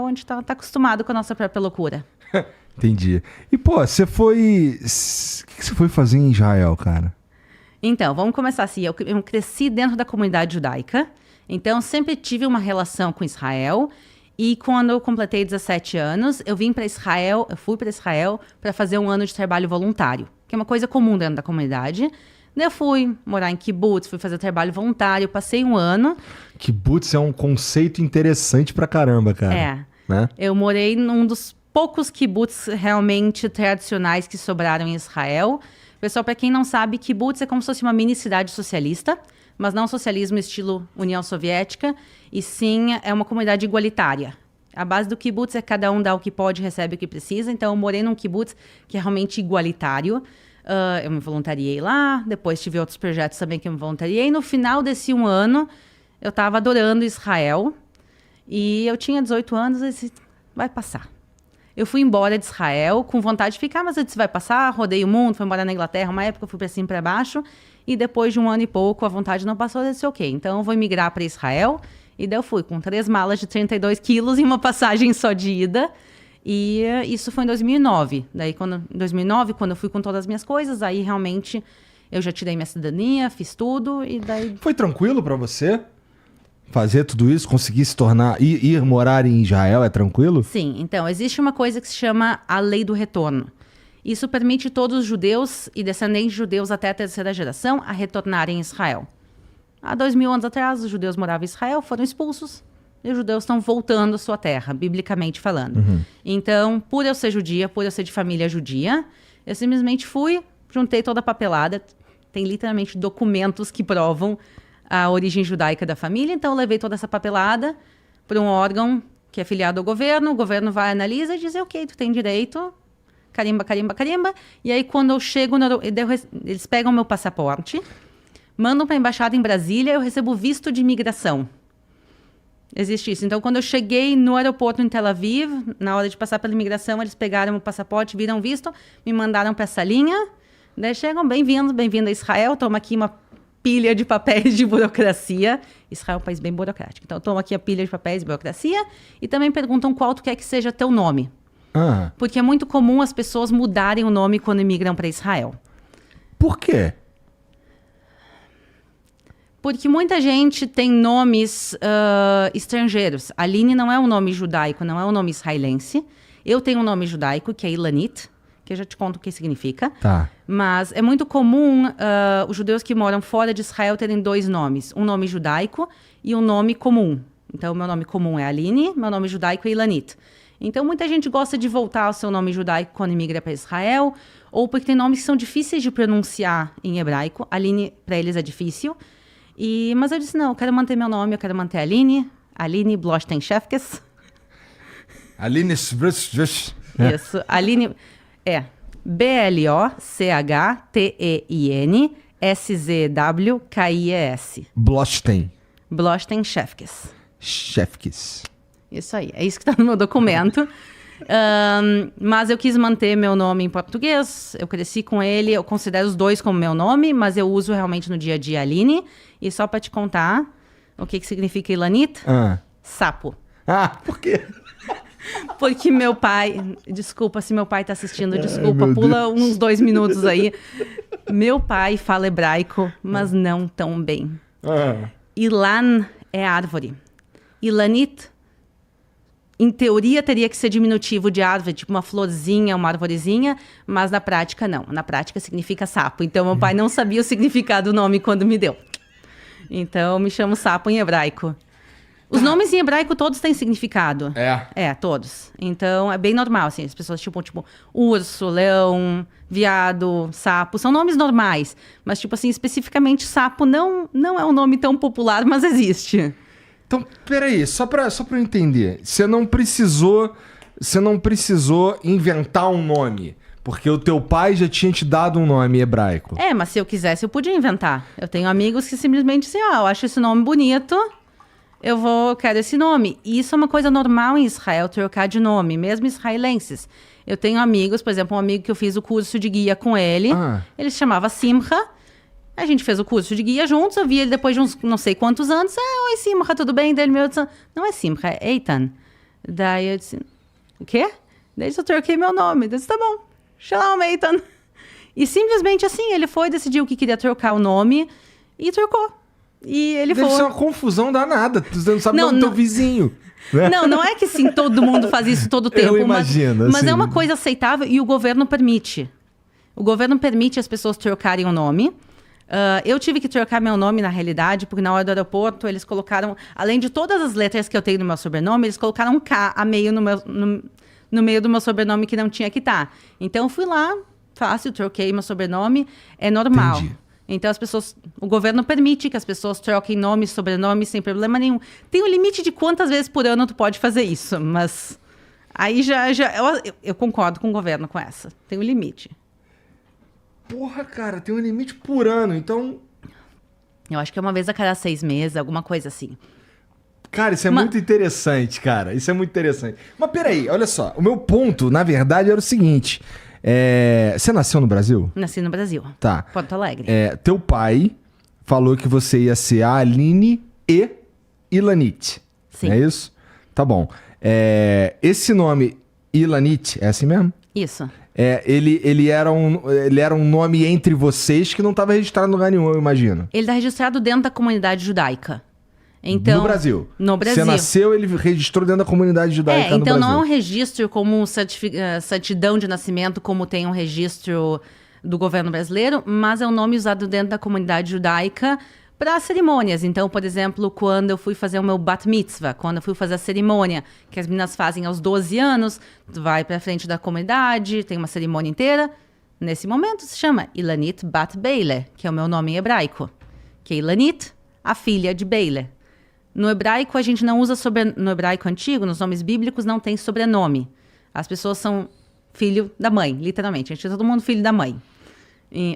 a gente tá acostumado com a nossa própria loucura. Entendi. E, pô, você foi... O que você foi fazer em Israel, cara? Então, vamos começar assim. Eu cresci dentro da comunidade judaica, então sempre tive uma relação com Israel. E quando eu completei 17 anos, eu fui para Israel para fazer um ano de trabalho voluntário, que é uma coisa comum dentro da comunidade. Daí eu fui morar em kibbutz, fui fazer trabalho voluntário, passei um ano. Kibbutz é um conceito interessante pra caramba, cara. Né? Eu morei num dos poucos kibbutz realmente tradicionais que sobraram em Israel. Pessoal, para quem não sabe, kibbutz é como se fosse uma mini cidade socialista, mas não socialismo estilo União Soviética, e sim é uma comunidade igualitária. A base do kibbutz é cada um dá o que pode, recebe o que precisa. Então, eu morei num kibbutz que é realmente igualitário. Eu me voluntariei lá, depois tive outros projetos também que eu me voluntariei. No final desse um ano, eu estava adorando Israel. E eu tinha 18 anos e disse, vai passar. Eu fui embora de Israel com vontade de ficar, mas eu disse, vai passar, rodei o mundo, fui embora na Inglaterra, uma época eu fui para cima e para baixo. E depois de um ano e pouco, a vontade não passou, eu disse, ok, então eu vou migrar para Israel. E daí eu fui com 3 malas de 32 quilos e uma passagem só de ida. E isso foi em 2009. Daí, em 2009, quando eu fui com todas as minhas coisas, aí realmente eu já tirei minha cidadania, fiz tudo e daí... Foi tranquilo pra você fazer tudo isso? Conseguir se tornar... Ir morar em Israel é tranquilo? Sim. Então, existe uma coisa que se chama a Lei do Retorno. Isso permite todos os judeus e descendentes de judeus até a 3ª geração a retornarem a Israel. Há 2000 anos atrás, os judeus moravam em Israel, foram expulsos. E os judeus estão voltando à sua terra, biblicamente falando. Uhum. Então, por eu ser judia, por eu ser de família judia, eu simplesmente fui, juntei toda a papelada. Tem literalmente documentos que provam a origem judaica da família. Então, eu levei toda essa papelada para um órgão que é afiliado ao governo. O governo vai, analisa e diz, ok, tu tem direito, carimba, carimba, carimba. E aí, quando eu chego, eles pegam meu passaporte, mandam para a embaixada em Brasília, eu recebo visto de imigração. Existe isso. Então, quando eu cheguei no aeroporto em Tel Aviv, na hora de passar pela imigração, eles pegaram o passaporte, viram visto, me mandaram para essa linha. Daí chegam, bem-vindo a Israel, toma aqui uma pilha de papéis de burocracia. Israel é um país bem burocrático. Então, toma aqui a pilha de papéis de burocracia e também perguntam qual tu quer que seja teu nome. Porque é muito comum as pessoas mudarem o nome quando imigram para Israel. Por quê? Porque muita gente tem nomes estrangeiros. Aline não é um nome judaico, não é um nome israelense. Eu tenho um nome judaico, que é Ilanit, que eu já te conto o que significa. Tá. Mas é muito comum os judeus que moram fora de Israel terem 2 nomes. Um nome judaico e um nome comum. Então, meu nome comum é Aline, meu nome judaico é Ilanit. Então, muita gente gosta de voltar ao seu nome judaico quando migra para Israel, ou porque tem nomes que são difíceis de pronunciar em hebraico. Aline, para eles, é difícil. Mas eu disse, não, eu quero manter meu nome, eu quero manter Aline Blochten-Shefkes. Aline... Isso, Aline é BLOCHTEIN-SZWKIES. Blochten-Shefkes. Shefkes. Isso aí, é isso que está no meu documento. Mas eu quis manter meu nome em português, eu cresci com ele, eu considero os 2 como meu nome, mas eu uso realmente no dia a dia Aline. E só para te contar o que significa Ilanit, sapo. Por quê? Porque meu pai, desculpa se meu pai está assistindo, desculpa, pula uns 2 minutos aí. Meu pai fala hebraico, mas não tão bem. Ilan é árvore. Ilanit, em teoria, teria que ser diminutivo de árvore, tipo uma florzinha, uma arvorezinha, mas na prática não. Na prática significa sapo. Então, meu pai não sabia o significado do nome quando me deu. Então, eu me chamo sapo em hebraico. Os nomes em hebraico todos têm significado. É, todos. Então, é bem normal, assim. As pessoas tipo urso, leão, viado, sapo. São nomes normais. Mas, tipo assim, especificamente sapo não é um nome tão popular, mas existe. Então, peraí, só pra eu entender. Você não precisou inventar um nome, porque o teu pai já tinha te dado um nome hebraico. Mas se eu quisesse, eu podia inventar. Eu tenho amigos que simplesmente dizem, eu acho esse nome bonito, eu quero esse nome. E isso é uma coisa normal em Israel, trocar de nome, mesmo israelenses. Eu tenho amigos, por exemplo, um amigo que eu fiz o curso de guia com ele, ele se chamava Simcha. A gente fez o curso de guia juntos, eu vi ele depois de uns não sei quantos anos. Oi, Simcha, tudo bem? Dele, não é Simcha, é Eitan. Daí eu disse, o quê? Daí eu troquei meu nome. Eu disse, tá bom, Shalom Eitan. E simplesmente assim, ele foi, decidiu que queria trocar o nome e trocou. E ele Deve foi. ser uma confusão danada. Você não sabe o nome do teu vizinho. Né? Não é que sim, todo mundo faz isso todo o tempo. Eu imagino. Mas assim. é uma coisa aceitável e o governo permite. O governo permite as pessoas trocarem o nome. Eu tive que trocar meu nome, na realidade, porque na hora do aeroporto eles colocaram, além de todas as letras que eu tenho no meu sobrenome, eles colocaram um K a meio no meio do meu sobrenome que não tinha que estar. Então eu fui lá, fácil, troquei meu sobrenome, é normal. Entendi. Então o governo permite que as pessoas troquem nome e sobrenome sem problema nenhum. Tem um limite de quantas vezes por ano tu pode fazer isso, mas aí eu concordo com o governo com essa. Tem um limite. Porra, cara, tem um limite por ano, então... Eu acho que é uma vez a cada 6 meses, alguma coisa assim. Cara, isso é muito interessante, cara. Isso é muito interessante. Mas peraí, olha só. O meu ponto, na verdade, era o seguinte. Você nasceu no Brasil? Nasci no Brasil. Tá. Porto Alegre. Teu pai falou que você ia ser a Aline e Ilanit. Sim. É isso? Tá bom. Esse nome Ilanit, é assim mesmo? Isso. Ele era um nome entre vocês que não estava registrado em lugar nenhum, eu imagino. Ele está registrado dentro da comunidade judaica. Então, no Brasil? No Brasil. Você nasceu, ele registrou dentro da comunidade judaica no então Brasil. não é um registro como certidão de nascimento, como tem um registro do governo brasileiro, mas é um nome usado dentro da comunidade judaica para cerimônias. Então, por exemplo, quando eu fui fazer o meu bat mitzvah, quando eu fui fazer a cerimônia que as meninas fazem aos 12 anos, tu vai para frente da comunidade, tem uma cerimônia inteira. Nesse momento se chama Ilanit Bat Beile, que é o meu nome em hebraico. Que é Ilanit, a filha de Beile. No hebraico, a gente não usa no hebraico antigo, nos nomes bíblicos, não tem sobrenome. As pessoas são filho da mãe, literalmente. A gente é todo mundo filho da mãe.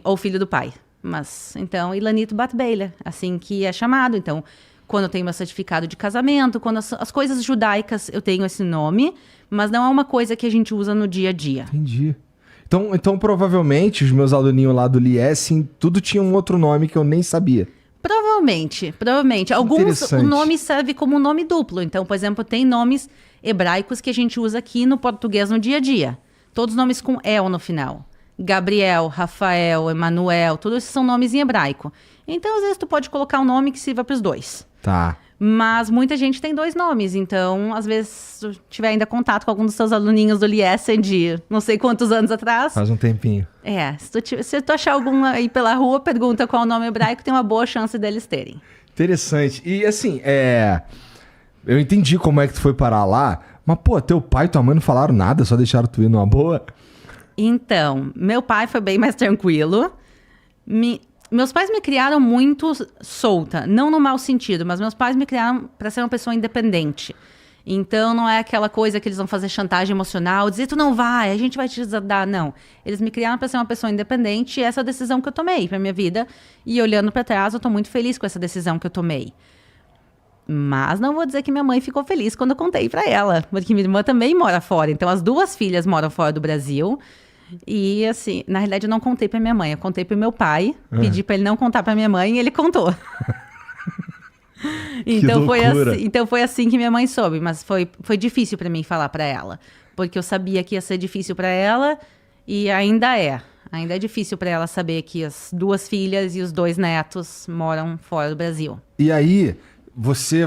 Ou filho do pai. Mas, então, Ilanit Bat Beile, assim que é chamado. Então, quando eu tenho meu certificado de casamento, quando as coisas judaicas, eu tenho esse nome, mas não é uma coisa que a gente usa no dia a dia. Entendi. Então provavelmente, os meus aluninhos lá do Liessing, tudo tinha um outro nome que eu nem sabia. Provavelmente. Alguns, o nome serve como um nome duplo. Então, por exemplo, tem nomes hebraicos que a gente usa aqui no português no dia a dia. Todos nomes com El no final. Gabriel, Rafael, Emanuel, todos esses são nomes em hebraico. Então, às vezes, tu pode colocar um nome que sirva para os dois. Tá. Mas muita gente tem 2 nomes. Então, às vezes, se tu tiver ainda contato com algum dos seus aluninhos do Liesen de não sei quantos anos atrás... Faz um tempinho. Se tu achar algum aí pela rua, pergunta qual é o nome hebraico, tem uma boa chance deles terem. Interessante. E, assim, eu entendi como é que tu foi parar lá, mas, pô, teu pai e tua mãe não falaram nada, só deixaram tu ir numa boa? Então, meu pai foi bem mais tranquilo. Meus pais me criaram muito solta, não no mau sentido, mas meus pais me criaram para ser uma pessoa independente. Então, não é aquela coisa que eles vão fazer chantagem emocional, dizer, tu não vai, a gente vai te dar, não. Eles me criaram para ser uma pessoa independente e essa é a decisão que eu tomei para minha vida. E olhando para trás, eu tô muito feliz com essa decisão que eu tomei. Mas não vou dizer que minha mãe ficou feliz quando eu contei para ela, porque minha irmã também mora fora. Então, as 2 filhas moram fora do Brasil. E, assim, na realidade, eu não contei pra minha mãe. Eu contei pro meu pai, pedi pra ele não contar pra minha mãe e ele contou. Então foi assim que minha mãe soube. Mas foi difícil pra mim falar pra ela. Porque eu sabia que ia ser difícil pra ela e ainda é. Ainda é difícil pra ela saber que as 2 filhas e os 2 netos moram fora do Brasil. E aí, você...